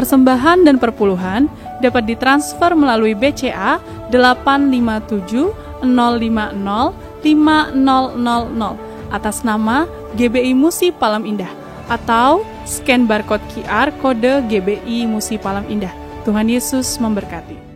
Persembahan dan perpuluhan dapat ditransfer melalui BCA 857 050 5000 atas nama GBI Musi Palam Indah atau scan barcode QR kode GBI Musi Palam Indah. Tuhan Yesus memberkati.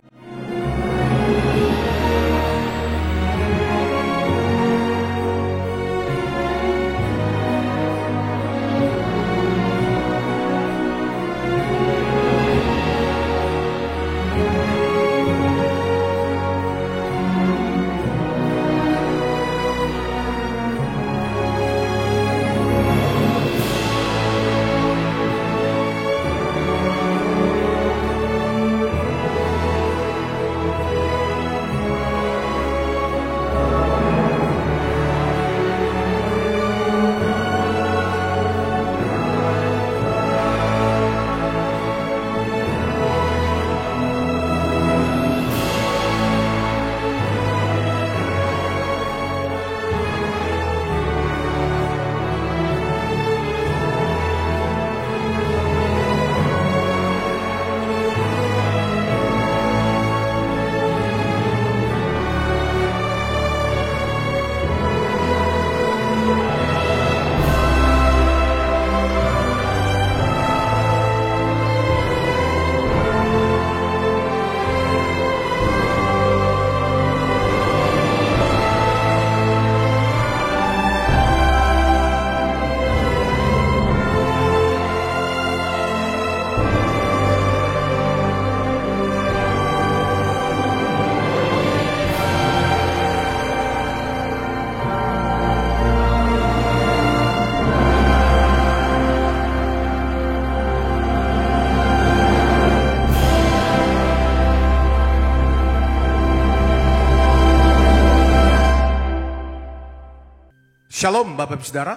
Shalom Bapak Ibu Saudara,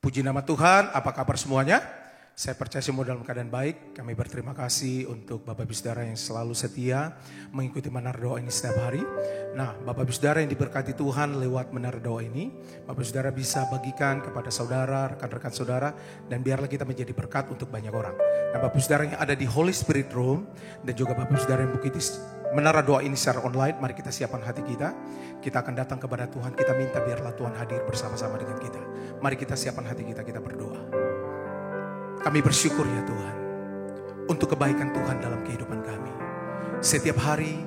puji nama Tuhan, apa kabar semuanya? Saya percaya semua dalam keadaan baik. Kami berterima kasih untuk Bapak Ibu Saudara yang selalu setia mengikuti menara doa ini setiap hari. Nah, Bapak Ibu Saudara yang diberkati Tuhan lewat menara doa ini, Bapak Ibu Saudara bisa bagikan kepada saudara, rekan-rekan saudara, dan biarlah kita menjadi berkat untuk banyak orang. Nah, Bapak Ibu Saudara yang ada di Holy Spirit Room, dan juga Bapak Ibu Saudara yang mengikuti menara doa ini secara online, mari kita siapkan hati kita. Kita akan datang kepada Tuhan, kita minta biarlah Tuhan hadir bersama-sama dengan kita. Mari kita siapkan hati kita, kita berdoa. Kami bersyukur ya Tuhan, untuk kebaikan Tuhan dalam kehidupan kami. Setiap hari,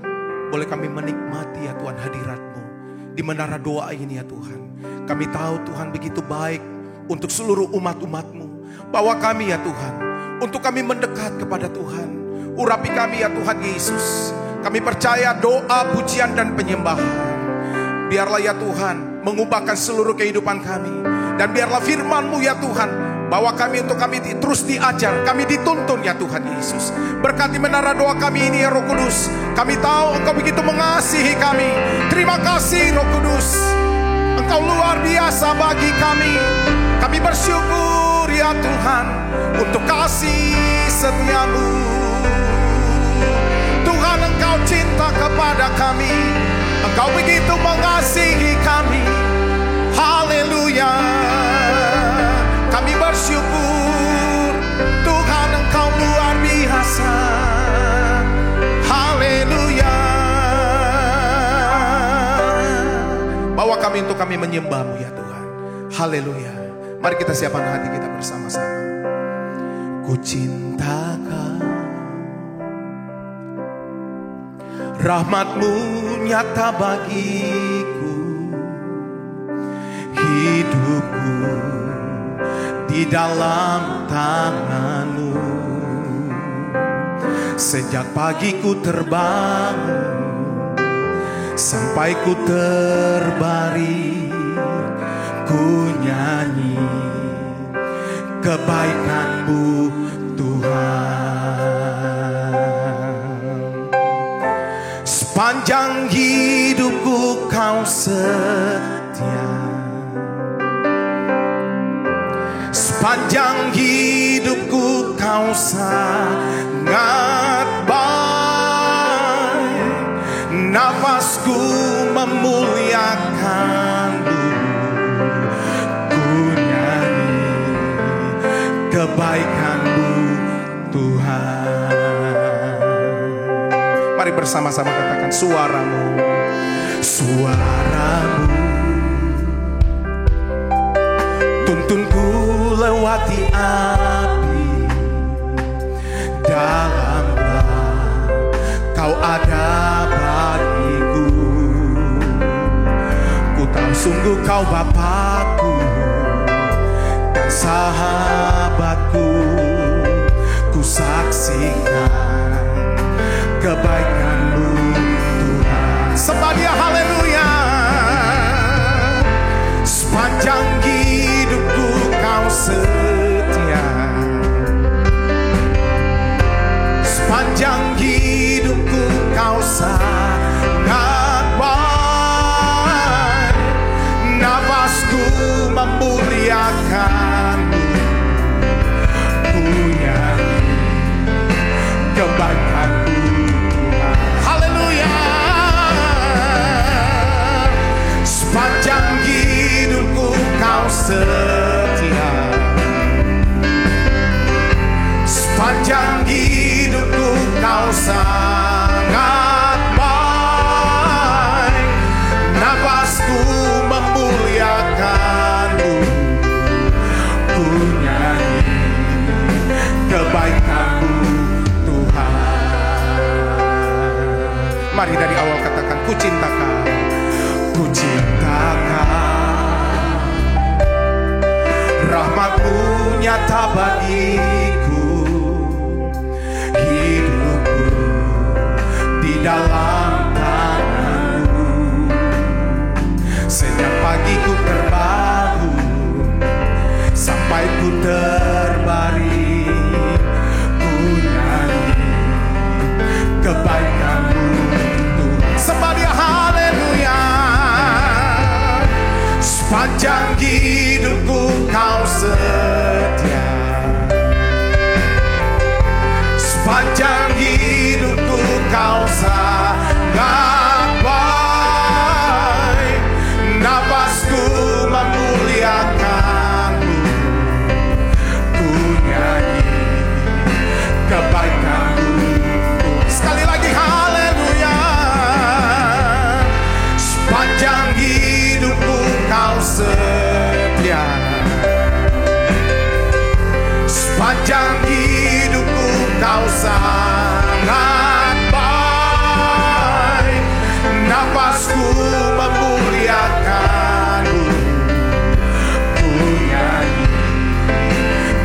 boleh kami menikmati ya Tuhan hadirat-Mu di menara doa ini ya Tuhan. Kami tahu Tuhan begitu baik untuk seluruh umat-umat-Mu. Bawa kami ya Tuhan, untuk kami mendekat kepada Tuhan. Urapi kami ya Tuhan Yesus. Kami percaya doa, pujian, dan penyembahan. Biarlah ya Tuhan mengubahkan seluruh kehidupan kami. Dan biarlah firman-Mu ya Tuhan bawa kami untuk kami terus diajar, kami dituntun ya Tuhan Yesus. Berkati menara doa kami ini ya Roh Kudus. Kami tahu Engkau begitu mengasihi kami. Terima kasih Roh Kudus, Engkau luar biasa bagi kami. Kami bersyukur ya Tuhan untuk kasih setia-Mu. Tuhan, Engkau cinta kepada kami, Engkau begitu mengasihi kami. Haleluya. Kami bersyukur Tuhan, Engkau luar biasa. Haleluya. Bawa kami untuk kami menyembah-Mu ya Tuhan. Haleluya. Mari kita siapkan hati kita bersama-sama. Ku cinta Kau, rahmat-Mu nyata bagiku. Hidupku di dalam tangan-Mu. Sejak pagi ku terbangun sampai ku terbaring, ku nyanyi kebaikan-Mu Tuhan. Sepanjang hidupku Kau setia, sepanjang hidupku Kau sangat baik. Nafasku memuliakan-Mu, ku nyanyi kebaikan-Mu Tuhan. Mari bersama-sama katakan suaramu, suaramu tuntunku lewati api, dalamlah kau ada bagiku. Ku tahu sungguh kau Bapakku dan sahabatku. Ku saksikan kebaikan-Mu Tuhan. Sembah Dia, haleluya. Sepanjang hidupku kau setia, sepanjang hidupku kau sangat baik. Nafasku memuliakan-Mu, ku nyanyi kebaikan-Mu Tuhan. Haleluya. Sepanjang hidupku kau setia, sepanjang hidupku kau sangat baik. Nafasku memuliakan-Mu, ku nyanyi kebaikan-Mu Tuhan. Mari dari awal katakan, ku cintakan, ku cintakan. Rahmat-Mu nyata bagiku, hidupku di dalam tangan-Mu. Sejak pagi ku terbangun sampai ku terbaring, ku nyanyi kebaikan-Mu Tuhan. Sembah Dia, haleluya. Sepanjang hidupku kau setia, sepanjang hidupku kau sangat baik. Nafasku memuliakan-Mu, ku nyanyi kebaikan-Mu. Sekali lagi, haleluya. Sepanjang hidupku kau setia, sepanjang hidupku kau sangat baik. Nafasku memuliakan-Mu, ku nyanyi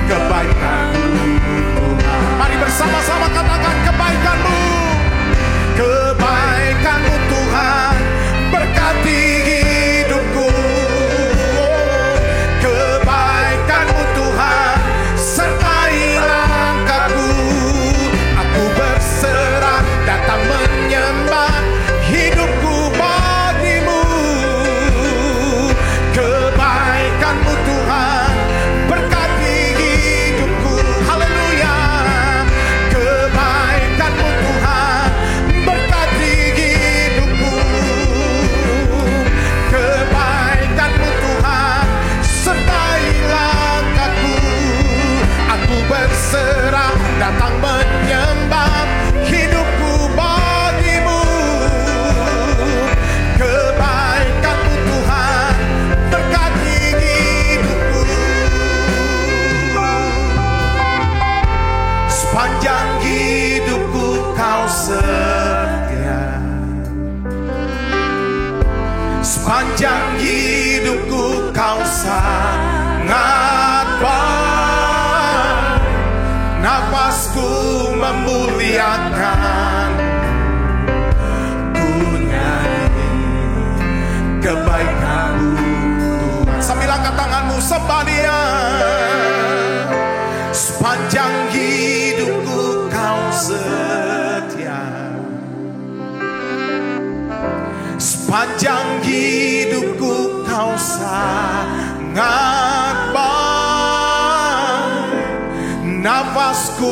kebaikan-Mu Tuhan. Mari bersama-sama katakan kebaikan-Mu, kebaikan-Mu Tuhan berkati hidupku. Kebaikan-Mu Tuhan sertai langkahku. Aku berserah datang menyembah, hidupku bagi-Mu. Kebaikan-Mu Tuhan berkati hidupku. Haleluya. Kebaikan-Mu Tuhan berkati hidupku. Kebaikan-Mu Tuhan sertai langkahku. Aku berserah datang menyembah, hidupku bagi-Mu. Kebaikan-Mu Tuhan berkati hidupku. Sepanjang hidupku kau setia, sepanjang hidupku kau sangat baik. Nafasku memuliakan, ku nyanyi kebaikan-Mu Tuhan. Sambil angkat tanganmu, sembah Dia. Sepanjang hidupku kau setia, sepanjang hidupku kau sangat baik. Nafasku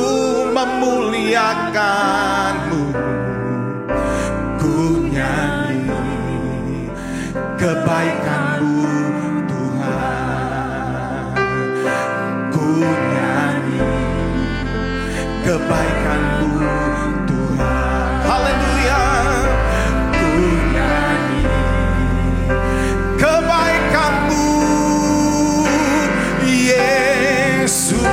memuliakan-Mu, ku nyanyi kebaikan-Mu Tuhan. Ku nyanyi kebaikan-Mu Tuhan. Haleluya. Ku nyanyi kebaikan-Mu Yesus.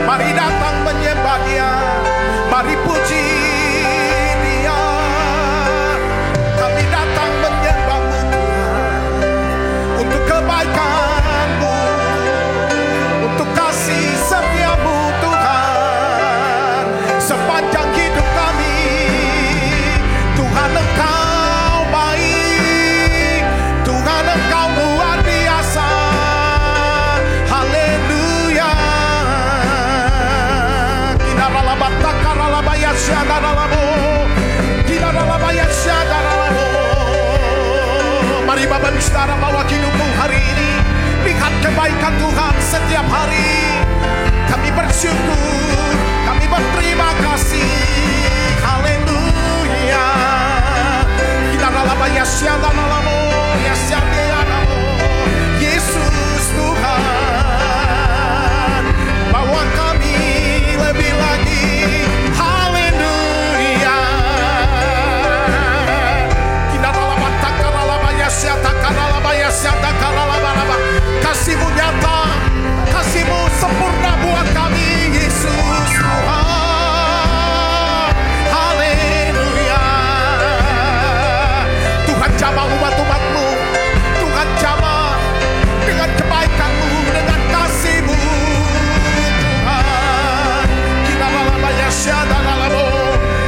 Mari datang menyembah Dia, mari puji Dia. Kami datang menyembah-Mu Tuhan, untuk kebaikan-Mu, untuk kasih setia-Mu Tuhan. Sepanjang hidup kami, Tuhan Engkau baik, Tuhan Engkau luar biasa. Haleluya. Mari Bapak Saudara bawa hidupmu hari ini. Lihat kebaikan Tuhan setiap hari. Kami bersyukur, kami berterima kasih. Haleluya. Yesus Tuhan, bawa kami lebih lagi. Haleluya. Kasih-Mu nyata, kasih-Mu sempurna buat kami, Yesus Tuhan. Haleluya. Tuhan jamah umat-umat-Mu, Tuhan jamah dengan kebaikan-Mu, dengan kasih-Mu Tuhan. Kita lalabaya syada lalabo.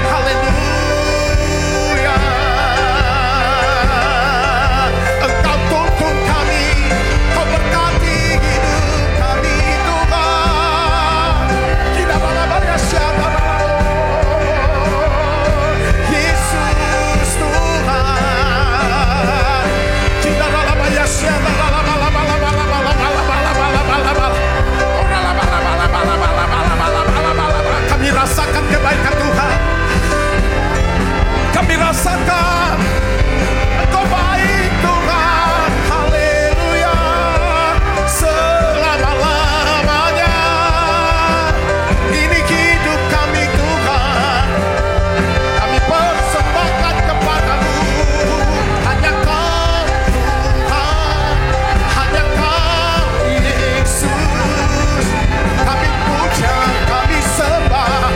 Haleluya. Engkau tuntun kami, Kau berkati hidup kami Tuhan. Kita lalabaya syada lalabo. Yesus Tuhan. Kita lalabaya syada kami rasakan kebaikan Tuhan. Kami rasakan Engkau baik Tuhan. Haleluya. Selama-lamanya ini hidup kami Tuhan. Kami persembahkan kepada-Mu. Hanya Kau Tuhan, hanya Kau Yesus. Kami puja, kami sembah.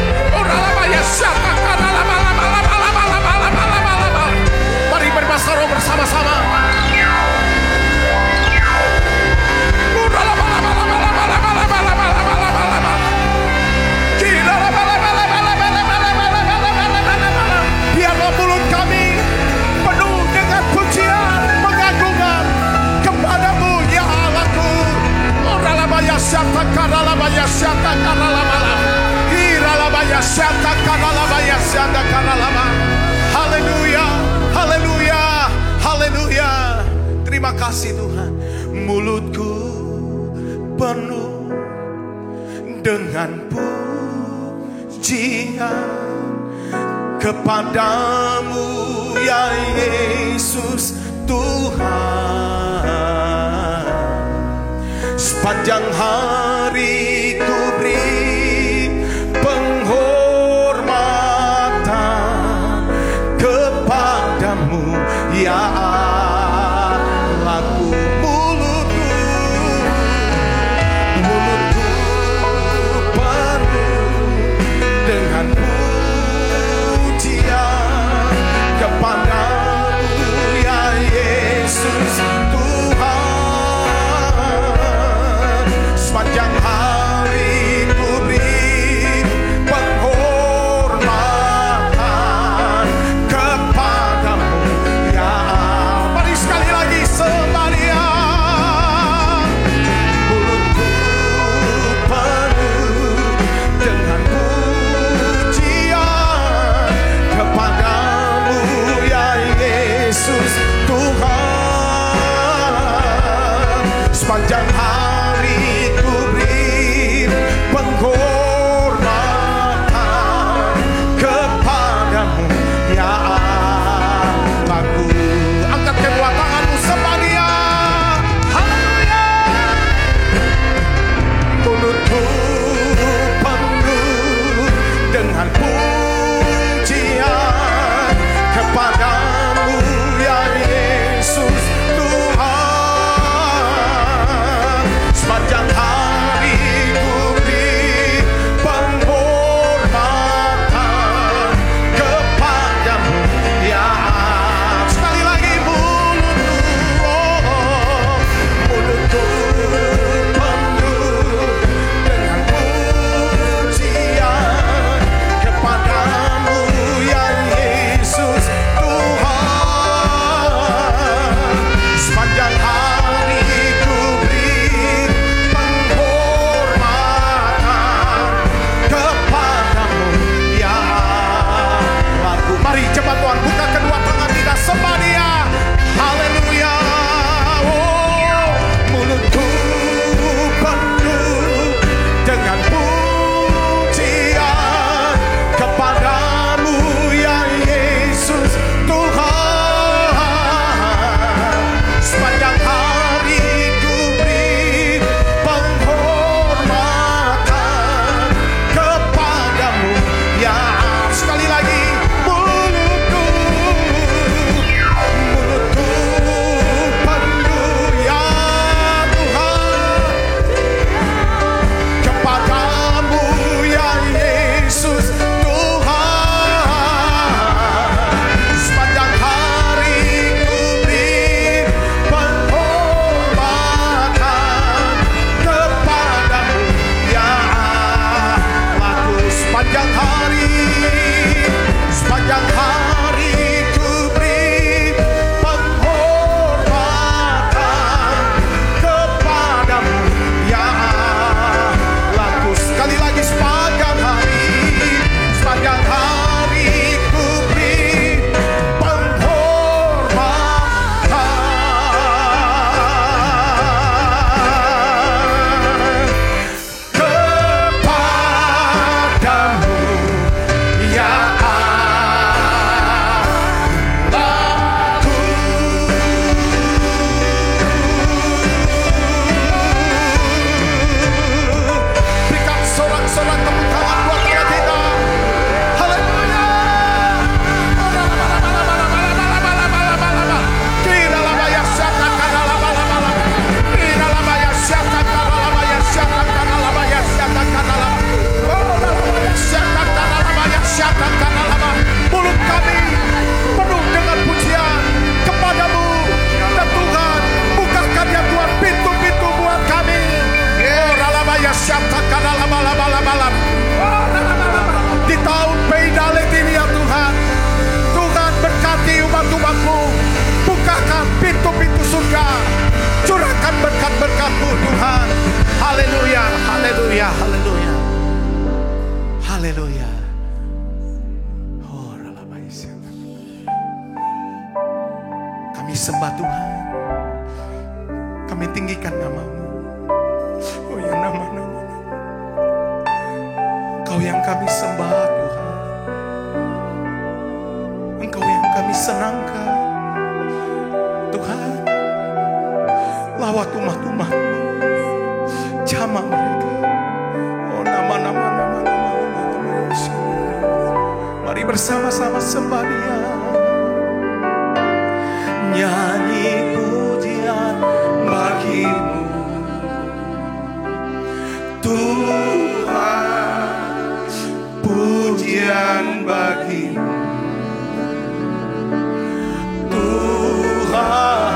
Mari bermasyarakah bersama-sama. Biarlah mulut kami penuh dengan pujian, pengagungan kepada-Mu ya Allahku. Oralabaya syata karalabaya syata karalabala. Hiralabaya syata karalabaya syata karalaba. Haleluya, haleluya, haleluya. Terima kasih Tuhan. Mulutku penuh dengan pujian kepada-Mu ya Yesus Tuhan. Sepanjang hari ku beri penghormatan kepada-Mu ya Allahku. Mulutku penuh dengan pujian kepada-Mu ya Yesus Tuhan. Sepanjang hari ku beri penghormatan kepada-Mu ya. Mari sekali lagi sembahyang. Mulutku penuh dengan pujian kepada-Mu ya Yesus Tuhan. Sepanjang hari ku beri penghormatan kepada-Mu ya Allahku. Angkat kedua tanganmu sembahyang. haleluya, haleluya, haleluya, haleluya. Kami sembah Tuhan, kami tinggikan nama-Mu. Oh ya, nama-nama Engkau yang kami sembah Tuhan, Engkau yang kami senangkan Tuhan. Lawat umat-umat-Mu, jamah mereka. Oh nama-nama Yesus. Mari bersama-sama sembah Dia. Nyanyi pujian bagi-Mu Tuhan, pujian bagi-Mu Tuhan,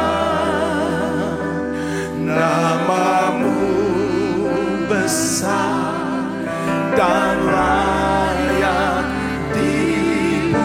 nama-Mu besar dan layak dipuji.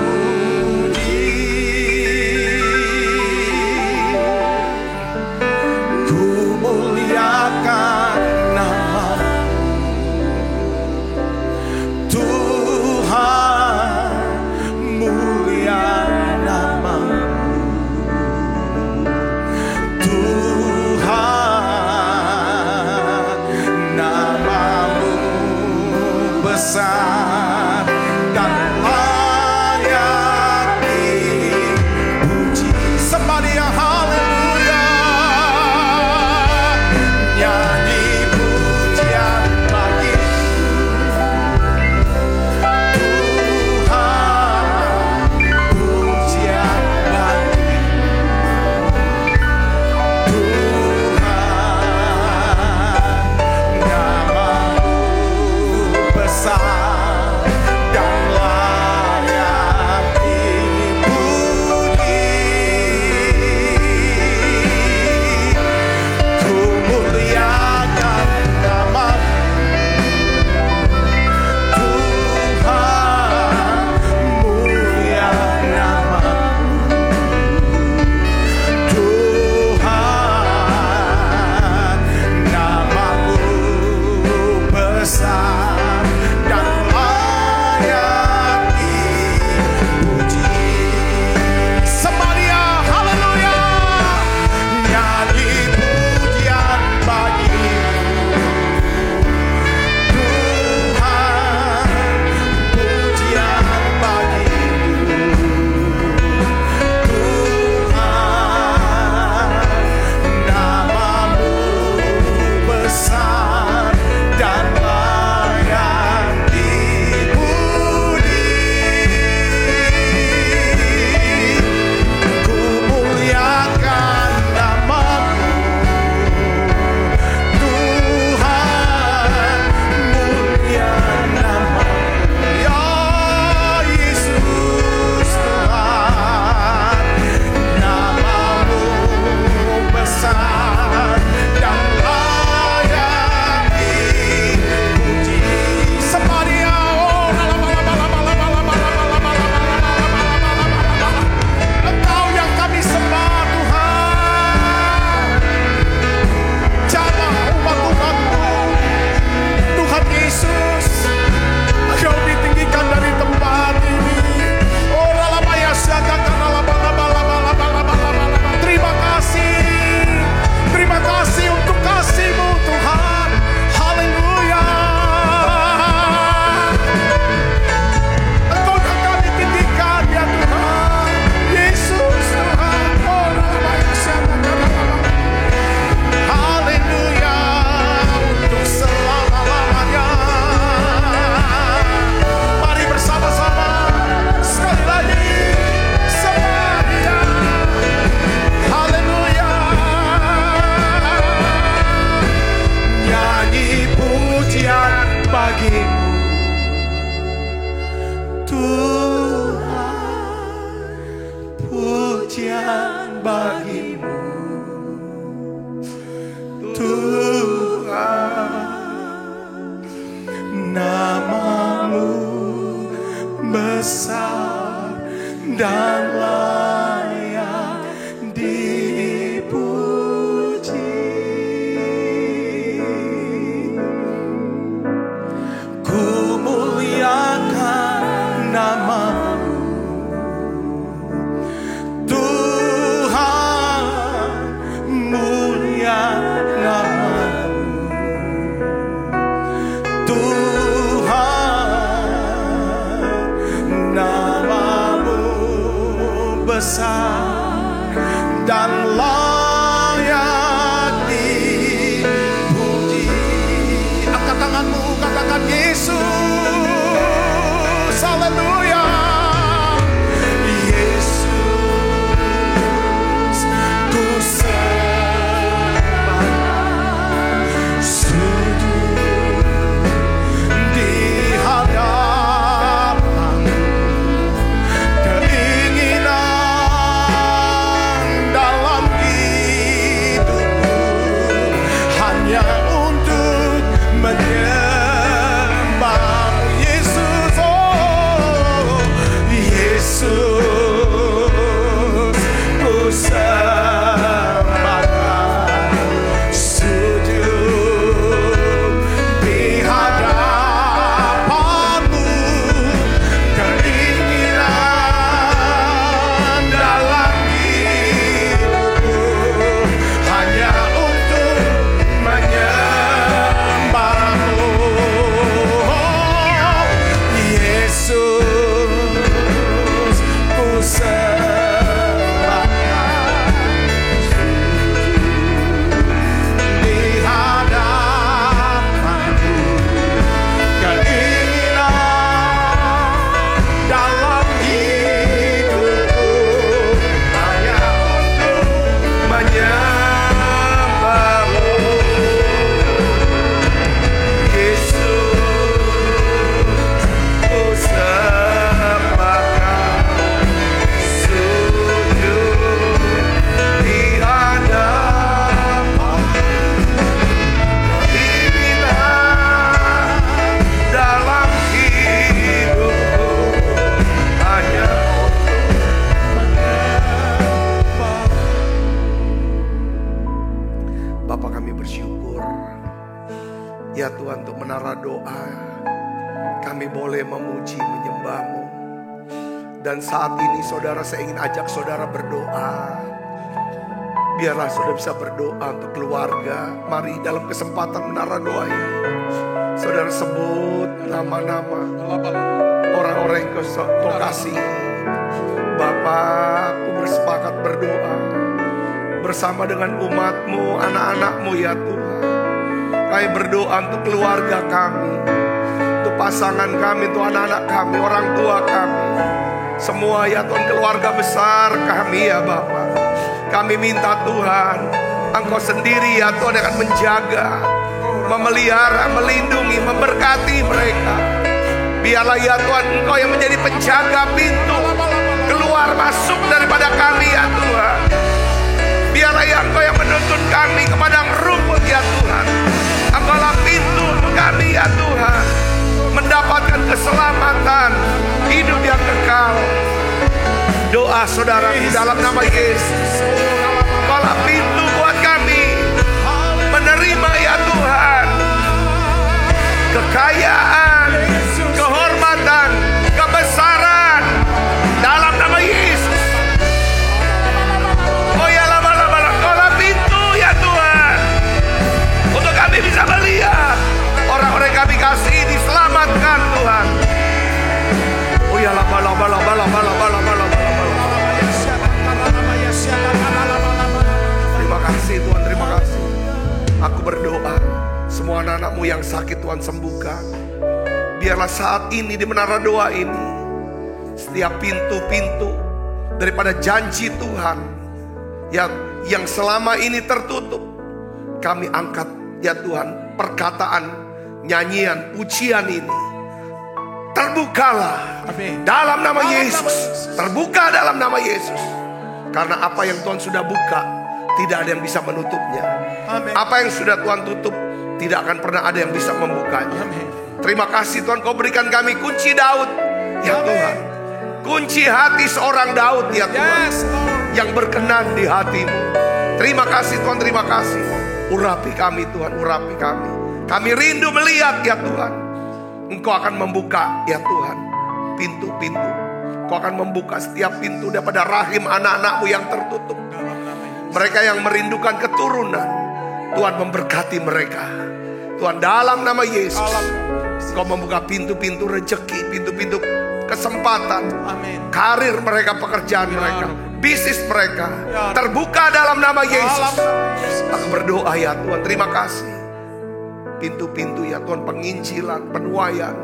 Bapa, kami bersyukur ya Tuhan untuk menara doa. Kami boleh memuji, menyembah-Mu. Dan saat ini saudara, saya ingin ajak saudara berdoa. Biarlah saudara bisa berdoa untuk keluarga. Mari dalam kesempatan menara doa ini, saudara sebut nama-nama orang-orang yang kau kasih. Bapa, aku bersepakat berdoa bersama dengan umat-Mu, anak-anak-Mu ya Tuhan. Kami berdoa untuk keluarga kami, untuk pasangan kami, untuk anak-anak kami, orang tua kami. Semua ya Tuhan, keluarga besar kami ya Bapa. Kami minta Tuhan, Engkau sendiri ya Tuhan akan menjaga, memelihara, melindungi, memberkati mereka. Biarlah ya Tuhan Engkau yang menjadi penjaga pintu keluar masuk daripada kami ya Tuhan. Biarlah ya Engkau yang menuntun kami ke padang rumput ya Tuhan. Engkaulah pintu untuk kami ya Tuhan, mendapatkan keselamatan, hidup yang kekal. Doa saudara di dalam nama Yesus. Engkaulah pintu buat kami menerima ya Tuhan kekayaan, kehormatan, kebesaran dalam nama Yesus. Oh ya lama-lama, Engkaulah pintu ya Tuhan untuk kami bisa melihat orang-orang yang kami kasih diselamatkan Tuhan. Oh ya lama-lama. Terima kasih Tuhan, terima kasih. Aku berdoa semua anak-anak-Mu yang sakit Tuhan sembuhkan. Biarlah saat ini di menara doa ini, setiap pintu-pintu daripada janji Tuhan yang selama ini tertutup, kami angkat ya Tuhan. Perkataan, nyanyian, pujian ini terbukalah dalam nama Yesus. Terbuka dalam nama Yesus. Karena apa yang Tuhan sudah buka, tidak ada yang bisa menutupnya. Apa yang sudah Tuhan tutup, tidak akan pernah ada yang bisa membukanya. Terima kasih Tuhan, Kau berikan kami kunci Daud ya Tuhan. Kunci hati seorang Daud ya Tuhan, yang berkenan di hati-Mu. Terima kasih Tuhan, terima kasih. Urapi kami Tuhan, urapi kami. Kami rindu melihat ya Tuhan, Engkau akan membuka ya Tuhan pintu-pintu. Engkau akan membuka setiap pintu daripada rahim anak-anak-Mu yang tertutup. Mereka yang merindukan keturunan, Tuhan memberkati mereka. Tuhan dalam nama Yesus, Engkau membuka pintu-pintu rezeki, pintu-pintu kesempatan. Karir mereka, pekerjaan mereka, bisnis mereka terbuka dalam nama Yesus. Aku berdoa ya Tuhan, terima kasih. Pintu-pintu ya Tuhan, penginjilan, penuaian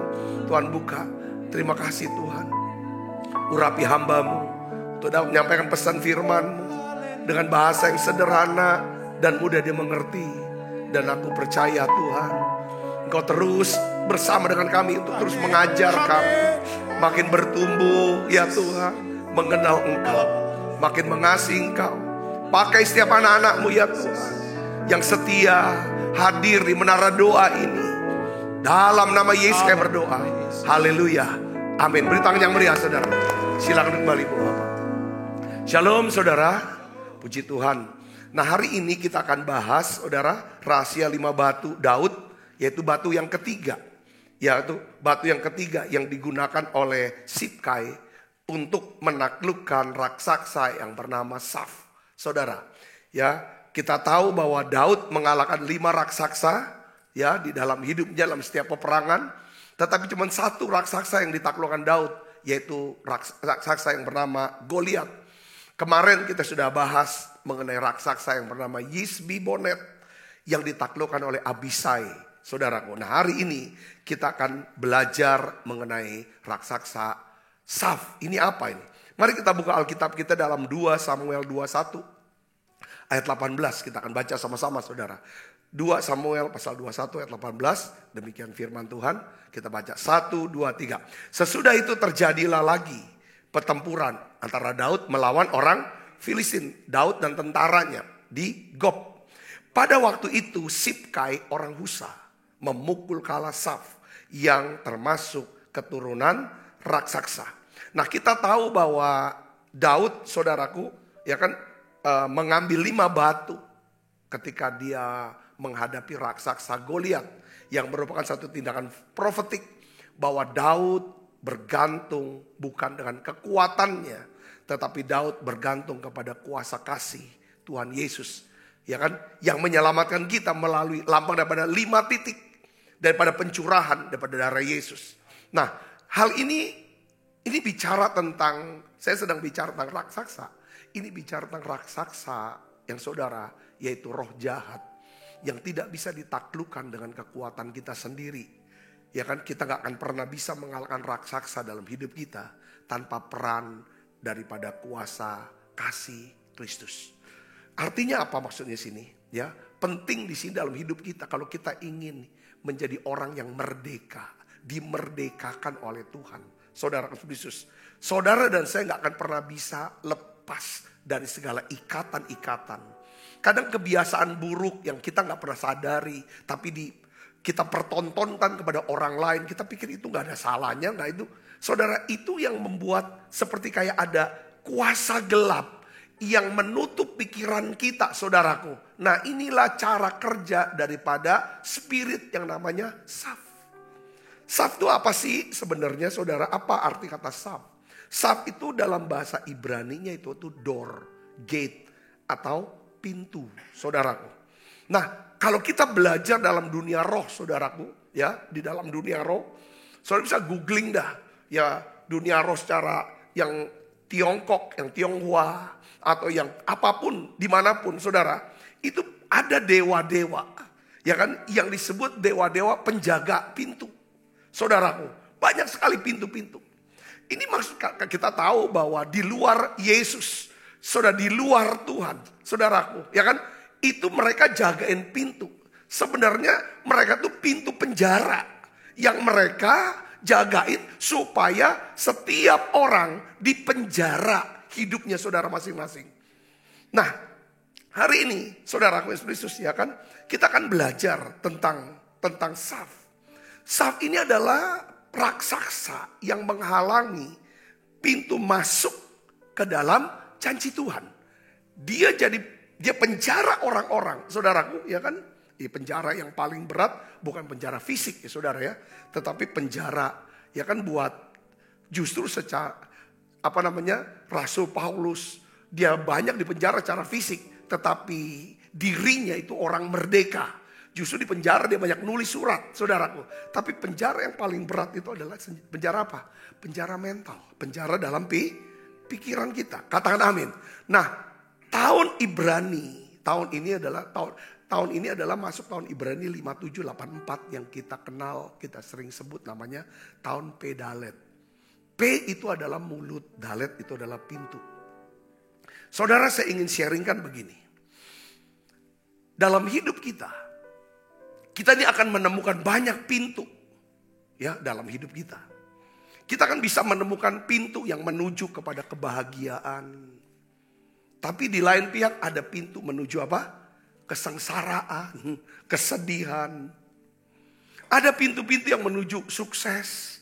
Tuhan buka. Terima kasih Tuhan. Urapi hamba-Mu untuk dapat menyampaikan pesan firman-Mu dengan bahasa yang sederhana dan mudah dimengerti. Dan aku percaya Tuhan, Engkau terus bersama dengan kami untuk terus mengajar kami, makin bertumbuh ya Tuhan, mengenal Engkau, makin mengasihi Engkau. Pakai setiap anak-anak-Mu ya Tuhan, yang setia hadir di menara doa ini. Dalam nama Yesus kami berdoa. Haleluya, amin. Beri tangan yang meriah saudara. Silakan kembali Bapak. Shalom saudara, puji Tuhan. Nah hari ini kita akan bahas saudara, rahasia 5 batu Daud, yaitu batu yang ketiga. Yaitu batu yang ketiga yang digunakan oleh Sibkai untuk menaklukkan raksasa yang bernama Saf. Saudara, ya kita tahu bahwa Daud mengalahkan 5 raksasa ya di dalam hidupnya, dalam setiap peperangan. Tetapi cuma 1 raksasa yang ditaklukkan Daud, yaitu raksasa yang bernama Goliat. Kemarin kita sudah bahas mengenai raksasa yang bernama Yisbibonet yang ditaklukkan oleh Abisai, saudaraku. Nah hari ini kita akan belajar mengenai raksasa Saf. Ini apa ini? Mari kita buka Alkitab kita dalam 2 Samuel 21 ayat 18. Kita akan baca sama-sama saudara. 2 Samuel pasal 21 ayat 18. Demikian firman Tuhan. Kita baca 1, 2, 3. Sesudah itu terjadilah lagi pertempuran antara Daud melawan orang Filistin. Daud dan tentaranya di Gob. Pada waktu itu Sibkai orang Husa memukul kala Saf yang termasuk keturunan raksasa. Nah kita tahu bahwa Daud saudaraku ya kan mengambil 5 batu ketika dia menghadapi raksasa Goliat yang merupakan satu tindakan profetik bahwa Daud bergantung bukan dengan kekuatannya, tetapi Daud bergantung kepada kuasa kasih Tuhan Yesus, ya kan, yang menyelamatkan kita melalui lambang daripada 5 titik daripada pencurahan daripada darah Yesus. Nah, hal ini bicara tentang, saya sedang bicara tentang raksasa. Ini bicara tentang raksasa yang saudara, yaitu roh jahat yang tidak bisa ditaklukkan dengan kekuatan kita sendiri. Ya kan, kita gak akan pernah bisa mengalahkan raksasa dalam hidup kita tanpa peran daripada kuasa kasih Kristus. Artinya apa maksudnya sini? Ya, penting di sini dalam hidup kita kalau kita ingin menjadi orang yang merdeka, dimerdekakan oleh Tuhan. Saudara Kristus, saudara dan saya gak akan pernah bisa lepas dari segala ikatan-ikatan. Kadang kebiasaan buruk yang kita gak pernah sadari, tapi kita pertontonkan kepada orang lain. Kita pikir itu gak ada salahnya, gak itu. Saudara, itu yang membuat seperti kayak ada kuasa gelap yang menutup pikiran kita, saudaraku. Nah, inilah cara kerja daripada spirit yang namanya saf. Saf itu apa sih sebenarnya, saudara? Apa arti kata saf? Saf itu dalam bahasa Ibraninya itu door, gate, atau pintu, saudaraku. Nah, kalau kita belajar dalam dunia roh, saudaraku, ya, di dalam dunia roh, saudara bisa googling dah, ya, dunia roh secara yang Tiongkok, yang Tionghoa, atau yang apapun, dimanapun, saudara, itu ada dewa-dewa, ya kan, yang disebut dewa-dewa penjaga pintu, saudaraku, banyak sekali pintu-pintu. Ini maksud kita tahu bahwa di luar Yesus, saudara, di luar Tuhan, saudaraku, ya kan, itu mereka jagain pintu. Sebenarnya mereka tuh pintu penjara yang mereka jagain supaya setiap orang di penjara hidupnya saudara masing-masing. Nah, hari ini saudaraku Yesus, ya kan, kita akan belajar tentang saf. Saf ini adalah raksasa yang menghalangi pintu masuk ke dalam janji Tuhan. Dia penjara orang-orang, saudaraku, ya kan? Penjara yang paling berat bukan penjara fisik ya saudara ya, tetapi penjara ya kan buat justru secara Rasul Paulus dia banyak dipenjara secara fisik, tetapi dirinya itu orang merdeka. Justru di penjara dia banyak nulis surat, saudaraku. Tapi penjara yang paling berat itu adalah penjara apa? Penjara mental, penjara dalam pikiran kita. Katakan amin. Nah, tahun Ibrani, tahun ini adalah masuk tahun Ibrani 5784 yang kita kenal, kita sering sebut namanya tahun P Dalet. P itu adalah mulut, Dalet itu adalah pintu. Saudara, saya ingin sharingkan begini. Dalam hidup kita ini akan menemukan banyak pintu ya dalam hidup kita. Kita akan bisa menemukan pintu yang menuju kepada kebahagiaan. Tapi di lain pihak ada pintu menuju apa? Kesengsaraan, kesedihan. Ada pintu-pintu yang menuju sukses,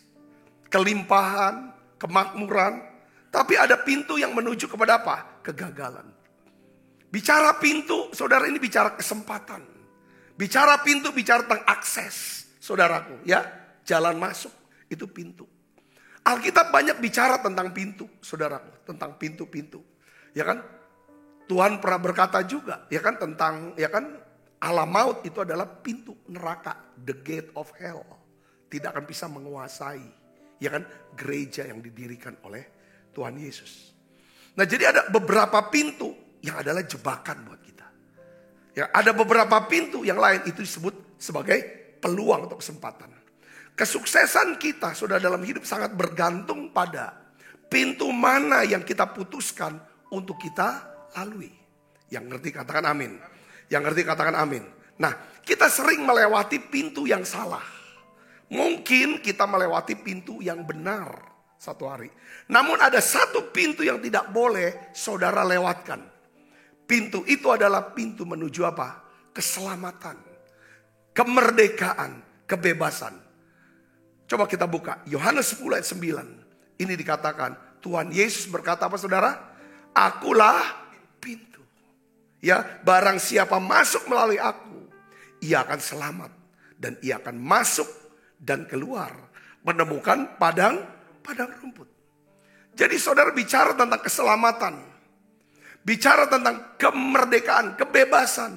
kelimpahan, kemakmuran. Tapi ada pintu yang menuju kepada apa? Kegagalan. Bicara pintu, saudara, ini bicara kesempatan. Bicara pintu, bicara tentang akses, saudaraku, ya, jalan masuk, itu pintu. Alkitab banyak bicara tentang pintu, saudaraku, tentang pintu-pintu, ya kan? Tuhan pernah berkata juga, ya kan, tentang, ya kan, alam maut itu adalah pintu neraka, the gate of hell, tidak akan bisa menguasai, ya kan, gereja yang didirikan oleh Tuhan Yesus. Nah, jadi ada beberapa pintu yang adalah jebakan buat kita. Ya, ada beberapa pintu yang lain itu disebut sebagai peluang atau kesempatan. Kesuksesan kita sudah dalam hidup sangat bergantung pada pintu mana yang kita putuskan untuk kita lalui. Yang ngerti katakan amin. Yang ngerti katakan amin. Nah, kita sering melewati pintu yang salah. Mungkin kita melewati pintu yang benar satu hari. Namun ada satu pintu yang tidak boleh saudara lewatkan. Pintu itu adalah pintu menuju apa? Keselamatan, kemerdekaan, kebebasan. Coba kita buka Yohanes 10 ayat 9. Ini dikatakan Tuhan Yesus berkata apa saudara? Akulah pintu. Ya, barang siapa masuk melalui aku, ia akan selamat dan ia akan masuk dan keluar menemukan padang rumput. Jadi saudara bicara tentang keselamatan, bicara tentang kemerdekaan, kebebasan.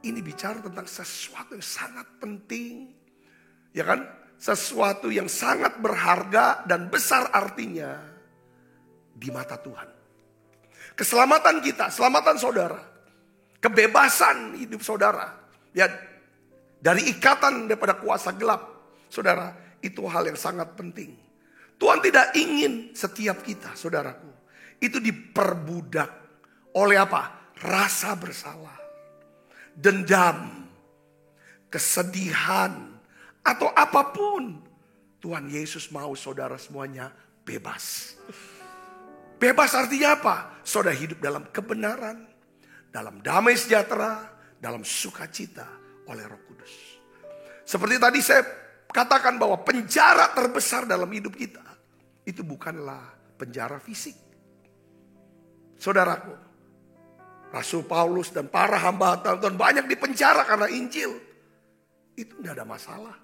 Ini bicara tentang sesuatu yang sangat penting. Ya kan? Sesuatu yang sangat berharga dan besar artinya di mata Tuhan. Keselamatan kita, keselamatan saudara, kebebasan hidup saudara, ya, dari ikatan daripada kuasa gelap, saudara, itu hal yang sangat penting. Tuhan tidak ingin setiap kita, saudaraku, itu diperbudak oleh apa? Rasa bersalah, dendam, kesedihan, atau apapun. Tuhan Yesus mau saudara semuanya bebas. Bebas artinya apa? Saudara hidup dalam kebenaran, dalam damai sejahtera, dalam sukacita oleh Roh Kudus. Seperti tadi saya katakan bahwa penjara terbesar dalam hidup kita itu bukanlah penjara fisik. Saudaraku, Rasul Paulus dan para hamba Tuhan banyak dipenjara karena Injil. Itu tidak ada masalah.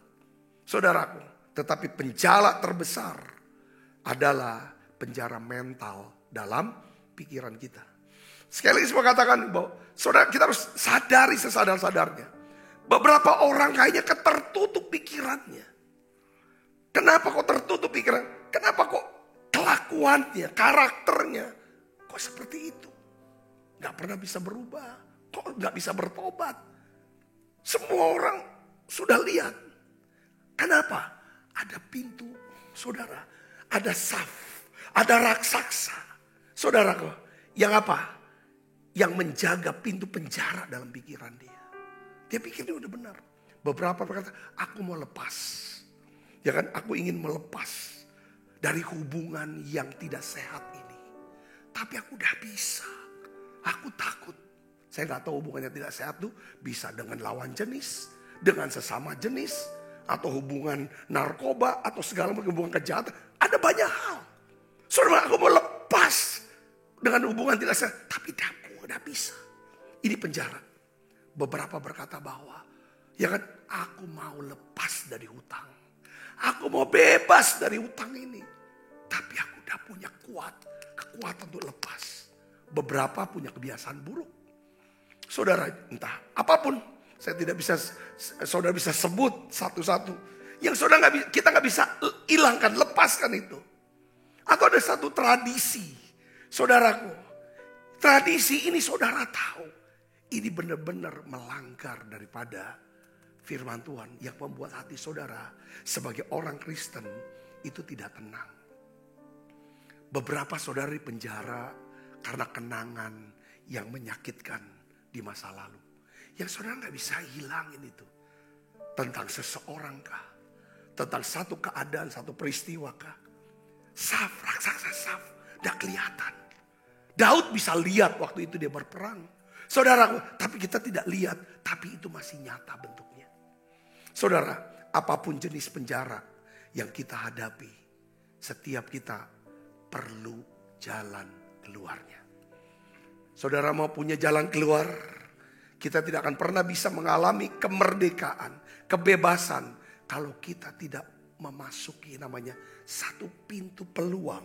Saudaraku, tetapi penjara terbesar adalah penjara mental dalam pikiran kita. Sekali lagi saya katakan bahwa saudara, kita harus sadari sesadar-sadarnya. Beberapa orang kayaknya tertutup pikirannya. Kenapa kok tertutup pikiran? Kenapa kok kelakuannya, karakternya kok seperti itu? Gak pernah bisa berubah. Kok gak bisa bertobat? Semua orang sudah lihat. Kenapa? Ada pintu, saudara. Ada saf, ada raksasa. Saudaraku, yang apa? Yang menjaga pintu penjara dalam pikiran dia. Dia pikir dia udah benar. Beberapa berkata, aku mau lepas. Ya kan, aku ingin melepas dari hubungan yang tidak sehat ini. Tapi aku udah bisa. Aku takut. Saya gak tahu hubungannya tidak sehat tuh bisa dengan lawan jenis, dengan sesama jenis, atau hubungan narkoba, atau segala macam hubungan kejahatan. Ada banyak hal. Saudara, aku mau lepas dengan hubungan tidak sehat. Tapi aku udah bisa. Ini penjara. Beberapa berkata bahwa, ya kan, aku mau lepas dari hutang. Aku mau bebas dari hutang ini. Tapi aku udah punya kekuatan untuk lepas. Beberapa punya kebiasaan buruk. Saudara, entah apapun, saudara bisa sebut satu-satu. Yang kita nggak bisa hilangkan, lepaskan itu. Atau ada satu tradisi, saudaraku. Tradisi ini saudara tahu. Ini benar-benar melanggar daripada firman Tuhan yang membuat hati saudara sebagai orang Kristen itu tidak tenang. Beberapa saudara di penjara karena kenangan yang menyakitkan di masa lalu. Yang saudara gak bisa hilangin itu. Tentang seseorang kah? Tentang satu keadaan, satu peristiwa kah? Saf, raksasa Saf, udah kelihatan. Daud bisa lihat waktu itu dia berperang. Saudaraku, tapi kita tidak lihat, tapi itu masih nyata bentuknya. Saudara, apapun jenis penjara yang kita hadapi, setiap kita perlu jalan keluarnya. Saudara mau punya jalan keluar, kita tidak akan pernah bisa mengalami kemerdekaan, kebebasan, kalau kita tidak memasuki namanya satu pintu peluang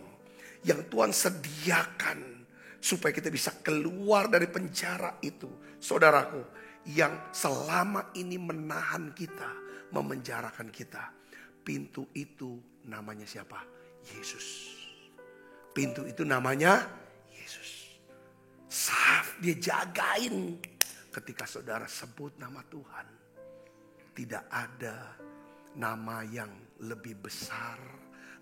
yang Tuhan sediakan supaya kita bisa keluar dari penjara itu. Saudaraku, yang selama ini menahan kita, memenjarakan kita. Pintu itu namanya siapa? Yesus. Pintu itu namanya Yesus. Saf, dia jagain. Ketika saudara sebut nama Tuhan, tidak ada nama yang lebih besar,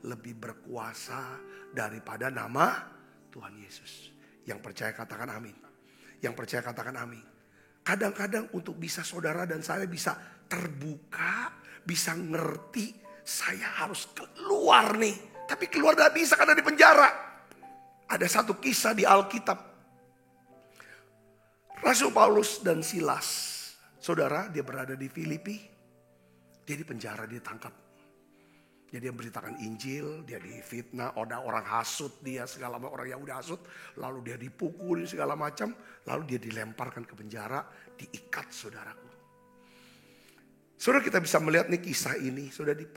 lebih berkuasa daripada nama Tuhan Yesus. Yang percaya katakan amin. Yang percaya katakan amin. Kadang-kadang untuk bisa saudara dan saya bisa terbuka, bisa ngerti, saya harus keluar nih. Tapi keluar gak bisa karena di penjara. Ada satu kisah di Alkitab. Rasul Paulus dan Silas, saudara, dia berada di Filipi. Dia di penjara, dia ditangkap. Dia memberitakan Injil, dia difitnah, ada orang hasut dia, segala macam orang Yahudi hasut, lalu dia dipukul segala macam, lalu dia dilemparkan ke penjara, diikat saudaraku. Saudara kita bisa melihat nih kisah ini, sudah di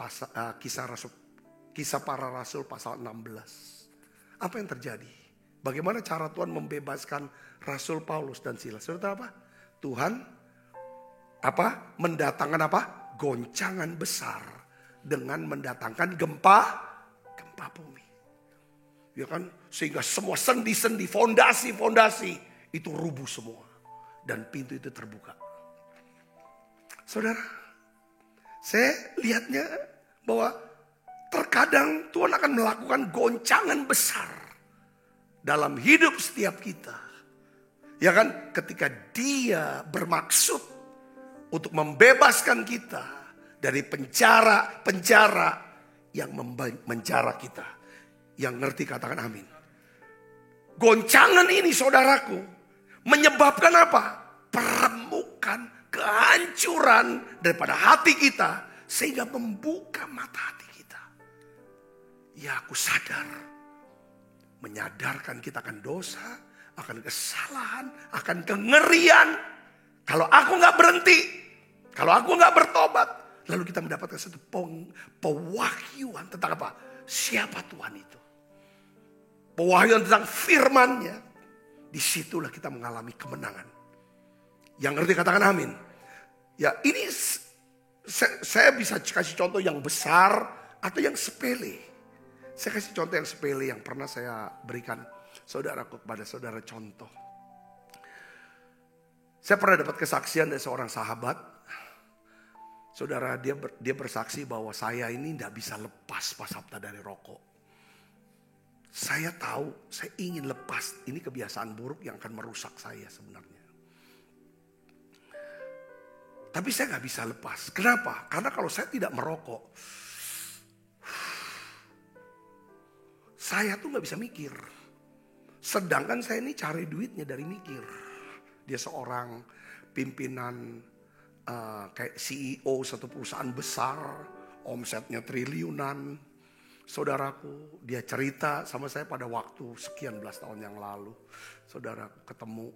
kisah para rasul pasal 16. Apa yang terjadi? Bagaimana cara Tuhan membebaskan Rasul Paulus dan Silas? Saudara apa? Tuhan mendatangkan goncangan besar dengan mendatangkan gempa bumi. Ya kan? Sehingga semua sendi-sendi, fondasi itu rubuh semua. Dan pintu itu terbuka. Saudara, saya lihatnya bahwa terkadang Tuhan akan melakukan goncangan besar dalam hidup setiap kita. Ya kan? Ketika Dia bermaksud untuk membebaskan kita dari penjara yang menjara kita. Yang ngerti katakan amin. Goncangan ini saudaraku menyebabkan apa? Peremukan, kehancuran daripada hati kita. Sehingga membuka mata hati kita. Ya aku sadar. Menyadarkan kita akan dosa, akan kesalahan, akan kengerian. Kalau aku gak berhenti, kalau aku gak bertobat, lalu kita mendapatkan satu pewahyuan tentang apa? Siapa Tuhan itu? Pewahyuan tentang firman-Nya. Disitulah kita mengalami kemenangan. Yang ngerti katakan amin. Ya ini saya bisa kasih contoh yang besar atau yang sepele. Saya kasih contoh yang sepele yang pernah saya berikan saudaraku kepada saudara contoh. Saya pernah dapat kesaksian dari seorang sahabat. Saudara dia bersaksi bahwa saya ini tidak bisa lepas Pak Sabta dari rokok. Saya tahu, saya ingin lepas. Ini kebiasaan buruk yang akan merusak saya sebenarnya. Tapi saya gak bisa lepas. Kenapa? Karena kalau saya tidak merokok, saya tuh gak bisa mikir. Sedangkan saya ini cari duitnya dari mikir. Dia seorang pimpinan kayak CEO satu perusahaan besar, omsetnya triliunan. Saudaraku, dia cerita sama saya pada waktu sekian belas tahun yang lalu. Saudara ketemu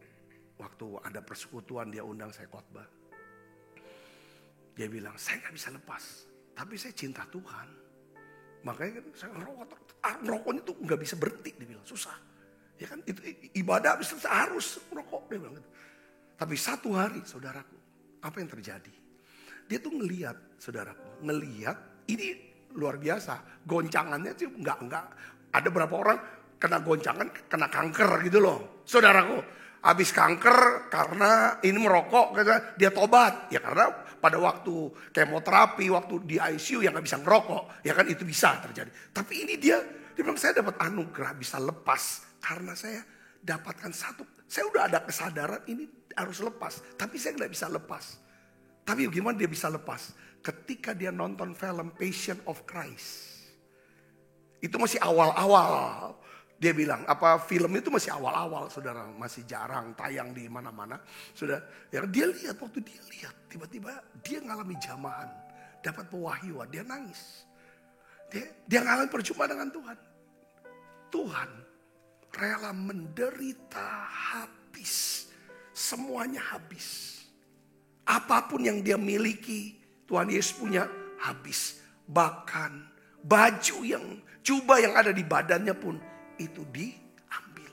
waktu ada persekutuan, dia undang saya khotbah. Dia bilang, saya gak bisa lepas, tapi saya cinta Tuhan. Makanya kan saya ngerokoknya tuh gak bisa berhenti, dia bilang susah. Ya kan itu ibadah harus merokok, dia bilang gitu. Tapi satu hari saudaraku, apa yang terjadi? Dia tuh ngelihat, saudaraku, ngelihat ini luar biasa. Goncangannya sih enggak. Ada berapa orang kena goncangan, kena kanker gitu loh. Saudaraku, habis kanker karena ini merokok, dia tobat. Ya karena pada waktu kemoterapi, waktu di ICU yang gak bisa ngerokok. Ya kan itu bisa terjadi. Tapi ini dia bilang saya dapat anugerah bisa lepas. Karena saya dapatkan satu, saya udah ada kesadaran ini harus lepas. Tapi saya gak bisa lepas. Tapi gimana dia bisa lepas? Ketika dia nonton film Passion of Christ. Itu masih awal-awal. Dia bilang, film itu masih awal-awal, saudara. Masih jarang tayang di mana-mana. Sudah, ya dia lihat, waktu dia lihat. Tiba-tiba dia ngalami jamahan. Dapat pewahyuan, dia nangis. Dia ngalami perjumpaan dengan Tuhan. Tuhan rela menderita habis. Semuanya habis. Apapun yang dia miliki, Tuhan Yesus punya habis. Bahkan jubah yang ada di badannya pun itu diambil.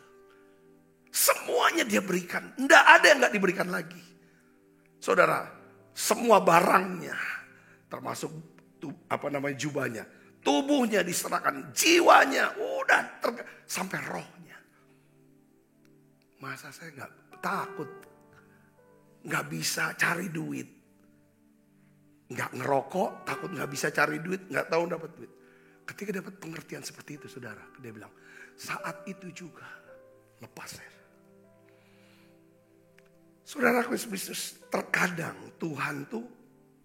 Semuanya dia berikan. Tidak ada yang gak diberikan lagi. Saudara, semua barangnya, termasuk jubahnya, tubuhnya diserahkan, jiwanya, sampai rohnya. Masa saya gak takut, gak bisa cari duit. Gak ngerokok, takut gak bisa cari duit, gak tahu dapat duit. Ketika dapat pengertian seperti itu saudara, dia bilang, saat itu juga lepas saya. Saudaraku Yesus, terkadang Tuhan tuh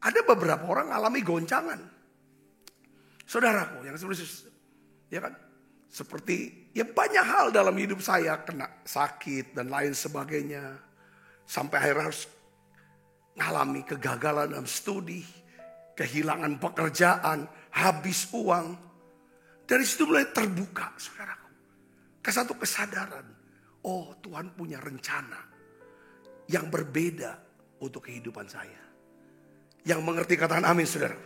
ada beberapa orang alami goncangan. Saudaraku yang Yesus, ya kan? Seperti ya banyak hal dalam hidup saya, kena sakit dan lain sebagainya. Sampai akhirnya harus ngalami kegagalan dalam studi, kehilangan pekerjaan, habis uang. Dari situ mulai terbuka, saudaraku. Ke satu kesadaran, oh Tuhan punya rencana yang berbeda untuk kehidupan saya. Yang mengerti katakan amin, saudara.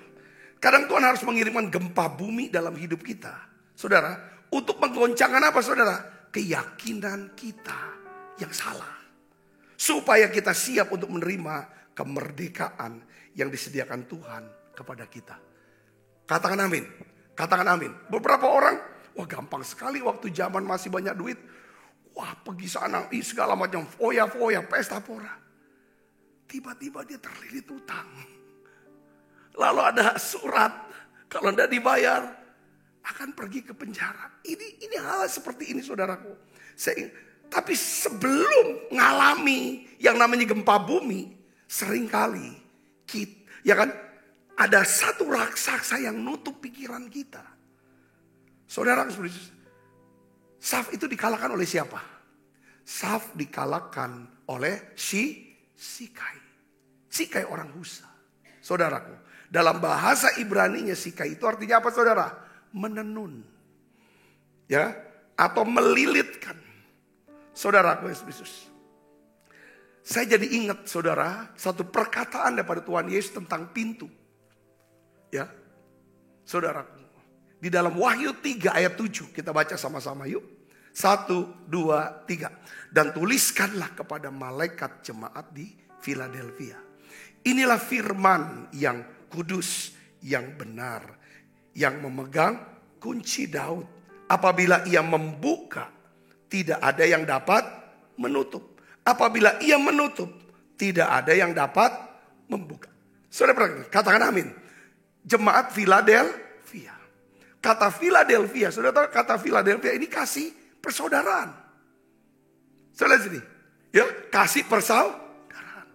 Kadang Tuhan harus mengirimkan gempa bumi dalam hidup kita, saudara, untuk menggoncangkan apa, saudara? Keyakinan kita yang salah. Supaya kita siap untuk menerima kemerdekaan yang disediakan Tuhan kepada kita. Katakan amin. Katakan amin. Beberapa orang, wah gampang sekali waktu zaman masih banyak duit. Wah pergi sana, segala macam foya-foya, pesta pora. Tiba-tiba dia terlilit utang. Lalu ada surat, kalau tidak dibayar akan pergi ke penjara. Ini hal seperti ini, saudaraku. Tapi sebelum ngalami yang namanya gempa bumi, seringkali ya kan, ada satu raksasa yang nutup pikiran kita. Saudara, Saf itu dikalahkan oleh siapa? Saf dikalahkan oleh Sikai. Sikai orang Husa. Saudaraku, dalam bahasa Ibraninya Sikai itu artinya apa, saudara? Menenun. Ya, atau melilitkan. Saudaraku Yesus. Saya jadi ingat, saudara, satu perkataan daripada Tuhan Yesus tentang pintu. Ya. Saudaraku. Di dalam Wahyu 3 ayat 7 kita baca sama-sama yuk. 1, 2, 3. Dan tuliskanlah kepada malaikat jemaat di Philadelphia. Inilah firman yang kudus, yang benar, yang memegang kunci Daud. Apabila ia membuka, tidak ada yang dapat menutup. Apabila ia menutup, tidak ada yang dapat membuka. Saudara, katakan amin. Jemaat Philadelphia. Kata Philadelphia, saudara tahu kata Philadelphia ini kasih persaudaraan. Saudara sini, ya kasih persaudaraan.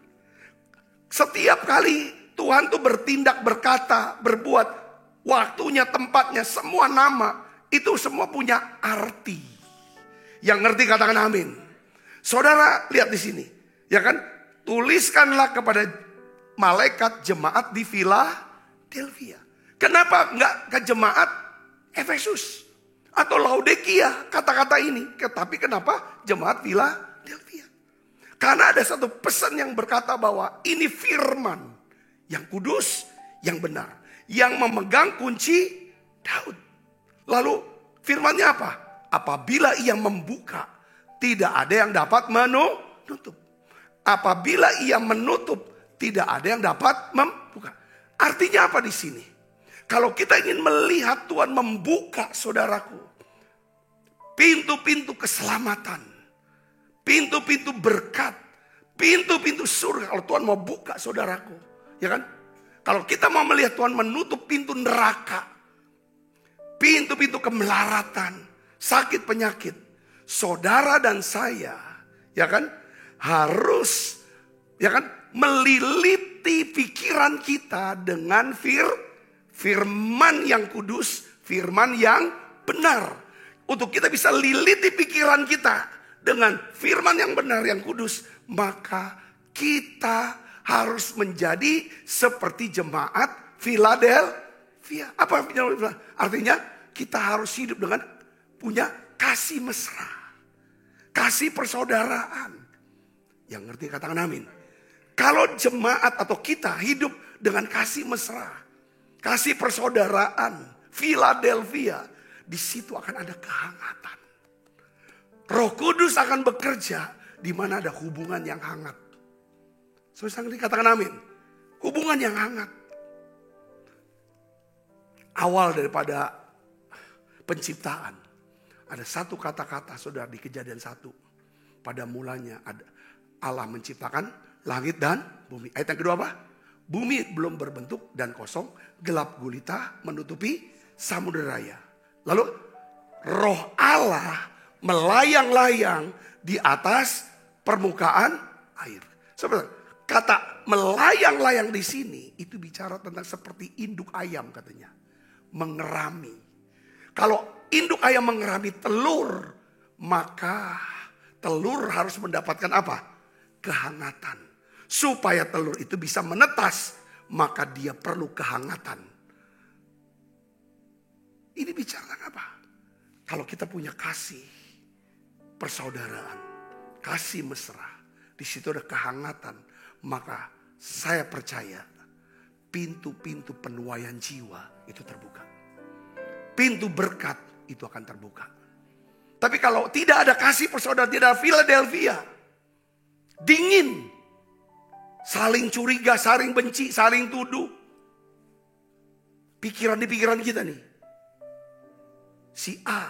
Setiap kali Tuhan tuh bertindak, berkata, berbuat, waktunya, tempatnya, semua nama itu semua punya arti. Yang ngerti katakan amin. Saudara lihat di sini, ya kan? Tuliskanlah kepada malaikat jemaat di Philadelphia. Kenapa enggak ke jemaat Efesus atau Laodikia kata-kata ini? Tapi kenapa jemaat Philadelphia? Karena ada satu pesan yang berkata bahwa ini firman yang kudus, yang benar, yang memegang kunci Daud. Lalu firmannya apa? Apabila ia membuka, tidak ada yang dapat menutup. Apabila ia menutup, tidak ada yang dapat membuka. Artinya apa di sini? Kalau kita ingin melihat Tuhan membuka, saudaraku, pintu-pintu keselamatan, pintu-pintu berkat, pintu-pintu surga. Kalau Tuhan mau buka, saudaraku, ya kan? Kalau kita mau melihat Tuhan menutup pintu neraka, pintu-pintu kemelaratan, sakit penyakit, saudara dan saya, ya kan, harus, ya kan, meliliti pikiran kita dengan firman yang kudus, firman yang benar. Untuk kita bisa liliti pikiran kita dengan firman yang benar, yang kudus, maka kita harus menjadi seperti jemaat Philadelphia. Apa artinya? Kita harus hidup dengan punya kasih mesra, kasih persaudaraan. Yang ngerti katakan amin. Kalau jemaat atau kita hidup dengan kasih mesra, kasih persaudaraan, Philadelphia, di situ akan ada kehangatan. Roh Kudus akan bekerja di mana ada hubungan yang hangat. Saudara ngerti katakan amin. Hubungan yang hangat. Awal daripada penciptaan. Ada satu kata-kata, saudara, di Kejadian 1. Pada mulanya Allah menciptakan langit dan bumi. Ayat yang kedua apa? Bumi belum berbentuk dan kosong, gelap gulita menutupi samudera raya. Lalu roh Allah melayang-layang di atas permukaan air. Saudara, kata melayang-layang di sini itu bicara tentang seperti induk ayam katanya. Mengerami. Kalau induk ayam mengerami telur, maka telur harus mendapatkan apa? Kehangatan. Supaya telur itu bisa menetas, maka dia perlu kehangatan. Ini bicara apa? Kalau kita punya kasih persaudaraan, kasih mesra, di situ ada kehangatan, maka saya percaya pintu-pintu penuaian jiwa itu terbuka. Pintu berkat itu akan terbuka. Tapi kalau tidak ada kasih persaudaraan, tidak ada Philadelphia, dingin, saling curiga, saling benci, saling tuduh. Pikiran di pikiran kita nih. Si A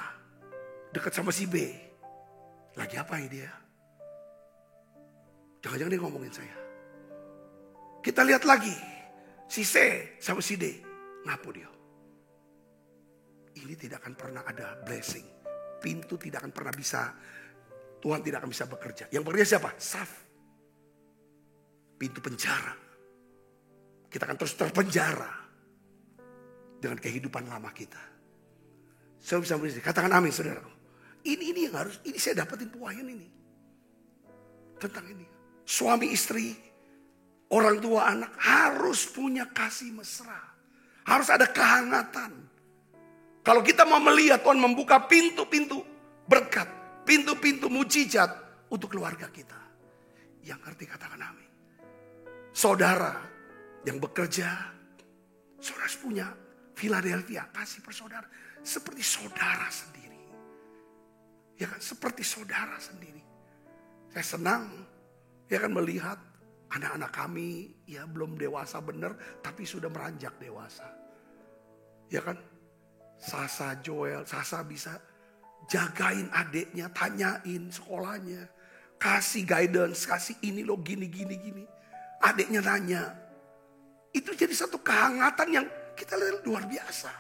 dekat sama si B. Lagi apa ya dia? Jangan-jangan dia ngomongin saya. Kita lihat lagi. Si C sama si D. Ngapu dia. Ini tidak akan pernah ada blessing. Pintu tidak akan pernah bisa. Tuhan tidak akan bisa bekerja. Yang bekerja siapa? Saf. Pintu penjara. Kita akan terus terpenjara. Dengan kehidupan lama kita. Saya bisa berdiri. Katakan amin saudara. Ini yang harus. Ini saya dapetin puayan ini. Tentang ini. Suami istri. Orang tua anak. Harus punya kasih mesra. Harus ada kehangatan. Kalau kita mau melihat Tuhan membuka pintu-pintu berkat. Pintu-pintu mujizat. Untuk keluarga kita. Yang ngerti katakan amin. Saudara. Yang bekerja. Saudara punya Philadelphia. Kasih persaudara. Seperti saudara sendiri. Ya kan, seperti saudara sendiri. Saya senang ya kan melihat anak-anak kami ya belum dewasa benar tapi sudah meranjak dewasa. Ya kan? Sasa Joel, Sasa bisa jagain adiknya, tanyain sekolahnya, kasih guidance, kasih ini loh gini. Adiknya nanya. Itu jadi satu kehangatan yang kita lihat luar biasa.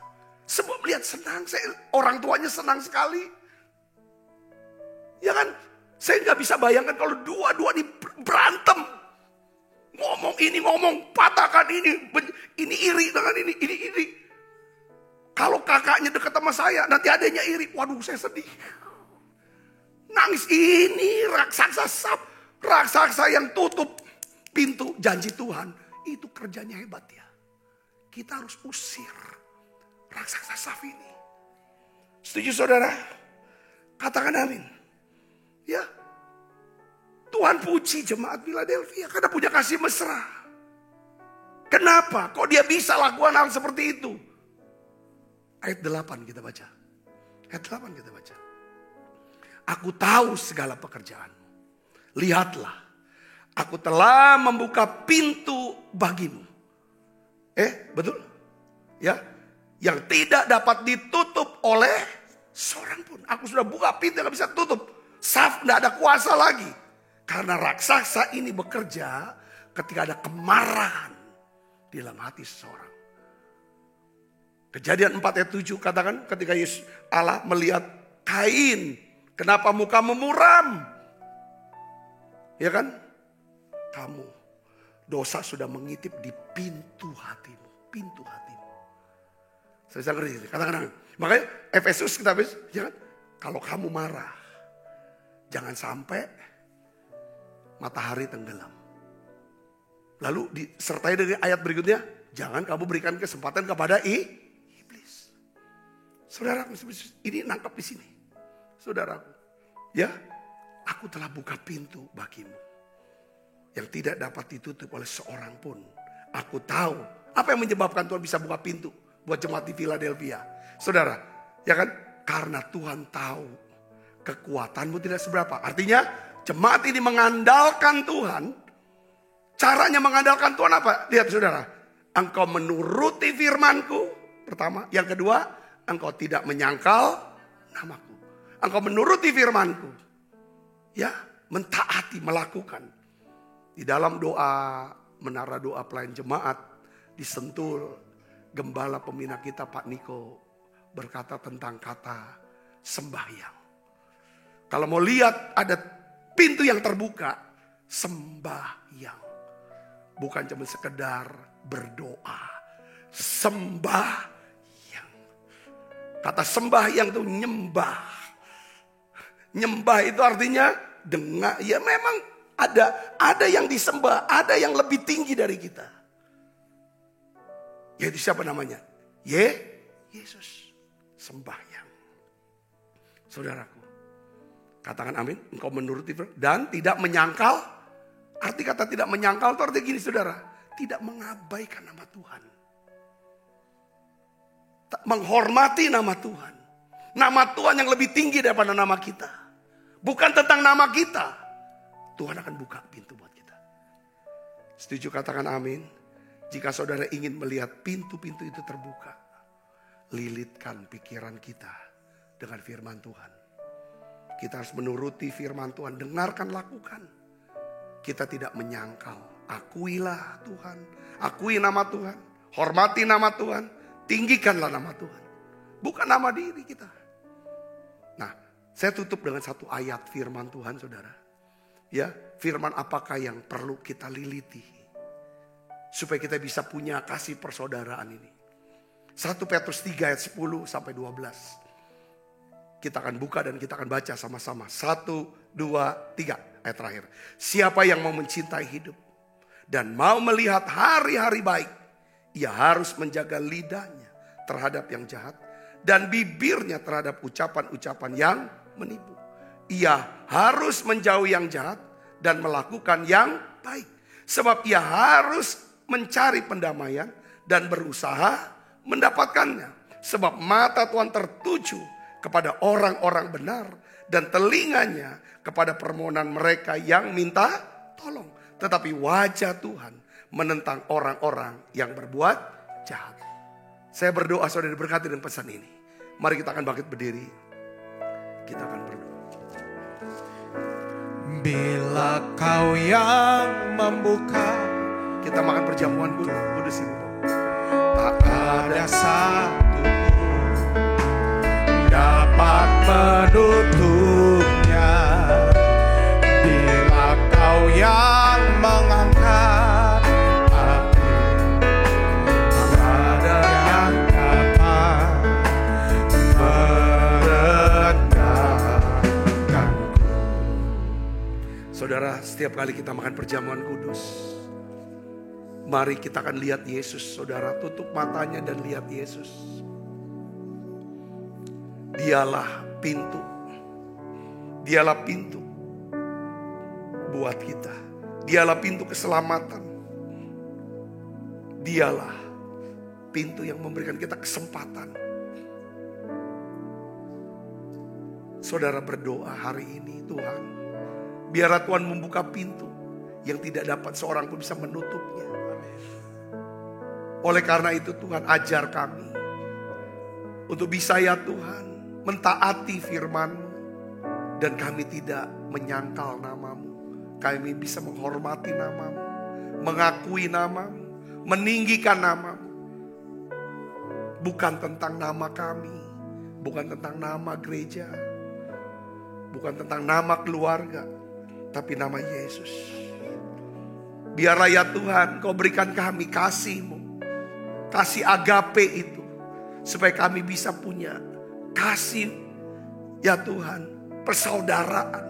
Semua melihat senang, orang tuanya senang sekali. Ya kan, saya nggak bisa bayangkan kalau dua-dua ini berantem. Ngomong ini, ngomong patahkan ini iri dengan ini iri. Kalau kakaknya dekat sama saya, nanti adanya iri. Waduh, saya sedih. Nangis ini raksasa yang tutup pintu janji Tuhan. Itu kerjanya hebat ya. Kita harus usir raksasa saf ini. Setuju saudara? Katakan amin. Ya. Tuhan puji jemaat Philadelphia karena punya kasih mesra. Kenapa? Kok dia bisa lakukan hal seperti itu? Ayat 8 kita baca. Ayat 8 kita baca. Aku tahu segala pekerjaanmu. Lihatlah. Aku telah membuka pintu bagimu. Betul? Ya. Yang tidak dapat ditutup oleh seorang pun. Aku sudah buka pintu yang gak bisa tutup. Saf gak ada kuasa lagi. Karena raksasa ini bekerja ketika ada kemarahan di dalam hati seseorang. Kejadian 4 ayat 7 katakan ketika Yesus Allah melihat Kain. Kenapa mukamu muram? Ya kan? Kamu dosa sudah mengintip di pintu hatimu. Pintu hatimu. Saya ngerti. Katakan. Makanya Efesus kita jangan. Kalau kamu marah. Jangan sampai matahari tenggelam. Lalu disertai dengan ayat berikutnya. Jangan kamu berikan kesempatan kepada iblis. Saudara, ini nangkap di sini. Saudara, ya, aku telah buka pintu bagimu. Yang tidak dapat ditutup oleh seorang pun. Aku tahu apa yang menyebabkan Tuhan bisa buka pintu buat jemaat di Philadelphia. Saudara, ya kan? Karena Tuhan tahu kekuatanmu tidak seberapa. Artinya jemaat ini mengandalkan Tuhan. Caranya mengandalkan Tuhan apa? Lihat saudara. Engkau menuruti firmanku. Pertama. Yang kedua. Engkau tidak menyangkal namaku. Engkau menuruti firmanku. Ya. Mentaati, melakukan. Di dalam doa. Menara doa pelayan jemaat. Di Sentul. Gembala pembina kita Pak Niko berkata tentang kata sembahyang. Kalau mau lihat ada pintu yang terbuka, sembahyang. Bukan cuma sekedar berdoa, sembahyang. Kata sembahyang itu nyembah. Nyembah itu artinya dengar. Ya memang ada yang disembah, ada yang lebih tinggi dari kita. Yaitu siapa namanya? Yesus. sembahyang. Saudaraku, katakan amin. Engkau menuruti dan tidak menyangkal. Arti kata tidak menyangkal itu artinya gini saudara. Tidak mengabaikan nama Tuhan. Menghormati nama Tuhan. Nama Tuhan yang lebih tinggi daripada nama kita. Bukan tentang nama kita. Tuhan akan buka pintu buat kita. Setuju katakan amin. Jika saudara ingin melihat pintu-pintu itu terbuka. Lilitkan pikiran kita dengan firman Tuhan. Kita harus menuruti firman Tuhan. Dengarkan, lakukan. Kita tidak menyangkal. Akuilah Tuhan. Akui nama Tuhan. Hormati nama Tuhan. Tinggikanlah nama Tuhan. Bukan nama diri kita. Nah, saya tutup dengan satu ayat firman Tuhan saudara. Ya, firman apakah yang perlu kita liliti. Supaya kita bisa punya kasih persaudaraan ini. 1 Petrus 3 ayat 10 sampai 12. Kita akan buka dan kita akan baca sama-sama. 1, 2, 3 ayat terakhir. Siapa yang mau mencintai hidup dan mau melihat hari-hari baik, ia harus menjaga lidahnya terhadap yang jahat dan bibirnya terhadap ucapan-ucapan yang menipu. Ia harus menjauhi yang jahat dan melakukan yang baik. Sebab ia harus mencari pendamaian dan berusaha mendapatkannya. Sebab mata Tuhan tertuju kepada orang-orang benar dan telinganya kepada permohonan mereka yang minta tolong. Tetapi wajah Tuhan menentang orang-orang yang berbuat jahat. Saya berdoa saudara diberkati dengan pesan ini. Mari kita akan bangkit berdiri. Kita akan berdoa. Bila kau yang membuka, kita makan perjamuan kudus ini. Tak ada satu dapat menutupnya. Bila kau yang mengangkat aku, tak ada yang dapat merendahkanku. Saudara, setiap kali kita makan perjamuan kudus, mari kita akan lihat Yesus. Saudara, tutup matanya dan lihat Yesus. Dialah pintu. Dialah pintu buat kita. Dialah pintu keselamatan. Dialah pintu yang memberikan kita kesempatan. Saudara berdoa hari ini, Tuhan, biarlah Tuhan membuka pintu yang tidak dapat seorang pun bisa menutupnya. Oleh karena itu Tuhan, ajar kami untuk bisa ya Tuhan mentaati firman-Mu, dan kami tidak menyangkal nama-Mu. Kami bisa menghormati nama-Mu, mengakui nama-Mu, meninggikan nama-Mu. Bukan tentang nama kami, bukan tentang nama gereja, bukan tentang nama keluarga, tapi nama Yesus. Biarlah ya Tuhan Kau berikan kami kasih-Mu, kasih agape itu, supaya kami bisa punya kasih ya Tuhan, persaudaraan.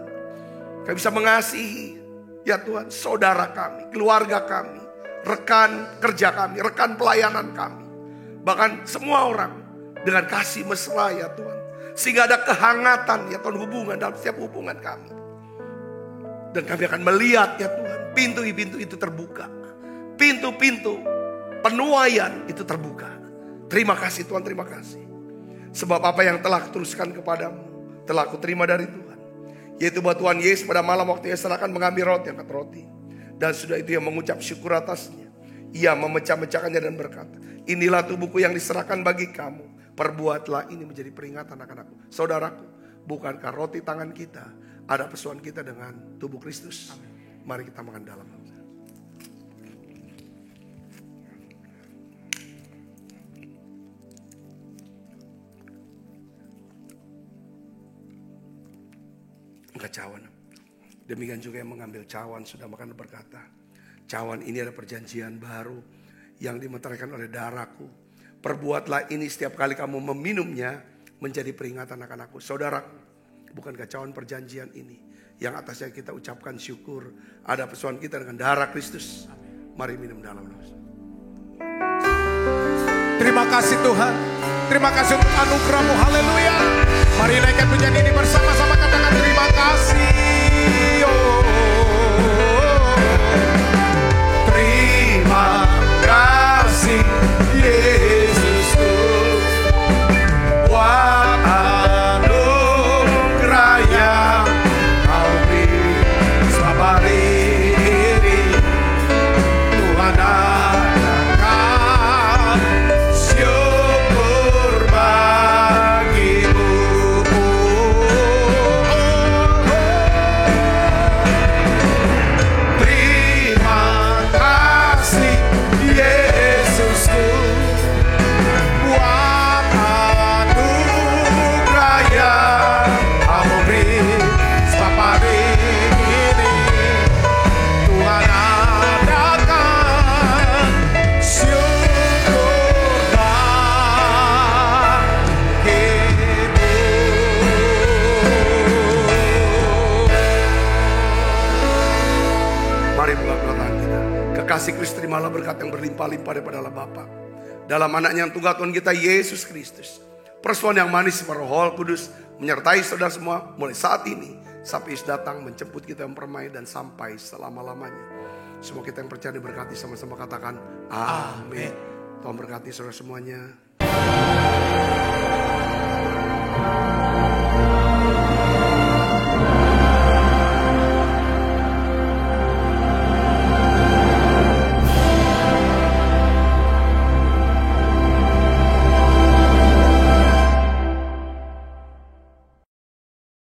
Kami bisa mengasihi ya Tuhan saudara kami, keluarga kami, rekan kerja kami, rekan pelayanan kami, bahkan semua orang dengan kasih mesra ya Tuhan. Sehingga ada kehangatan ya Tuhan hubungan dalam setiap hubungan kami. Dan kami akan melihat ya Tuhan, pintu-pintu itu terbuka, pintu-pintu penuaian itu terbuka. Terima kasih Tuhan, terima kasih. Sebab apa yang telah kuteruskan kepadamu telah aku terima dari Tuhan, yaitu bahwa Tuhan Yesus pada malam waktu ia serahkan mengambil roti, angkat roti, dan sudah itu ia mengucap syukur atasnya. Ia memecah-mecahkannya dan berkata, inilah tubuhku yang diserahkan bagi kamu, perbuatlah ini menjadi peringatan akan aku. Saudaraku, bukankah roti tangan kita ada persoalan kita dengan tubuh Kristus? Mari kita makan dalam. Cawan. Demikian juga yang mengambil cawan sudah makan berkata, cawan ini adalah perjanjian baru yang dimeteraikan oleh darahku. Perbuatlah ini setiap kali kamu meminumnya menjadi peringatan akan aku. Saudaraku, bukankah cawan perjanjian ini yang atasnya kita ucapkan syukur, ada persoalan kita dengan darah Kristus. Mari minum dalam. Terima kasih Tuhan. Terima kasih untuk anugerah-Mu, haleluya. Mari naikkan pujian ini bersama-sama, katakan terima kasih. Terima kasih Yesusku, buat anugerah yang Kau beri setiap hari ini. Tuhan adakan syukur bagimu. Terima kasih Yesusku, buat anugerah yang Kau beri setiap hari ini. Tuhan adakan syukur bagimu. Mari buka tangan kita. Kekasih Kristus, terimalah berkat yang berlimpah-limpah daripada Allah Bapa, dalam anaknya yang tunggal Tuhan kita Yesus Kristus. Persoalan yang manis Roh Kudus menyertai saudara semua mulai saat ini sampai Yesus datang menjemput kita yang permai dan sampai selama-lamanya. Semua kita yang percaya diberkati, sama-sama katakan amin. Tuhan berkati saudara semuanya.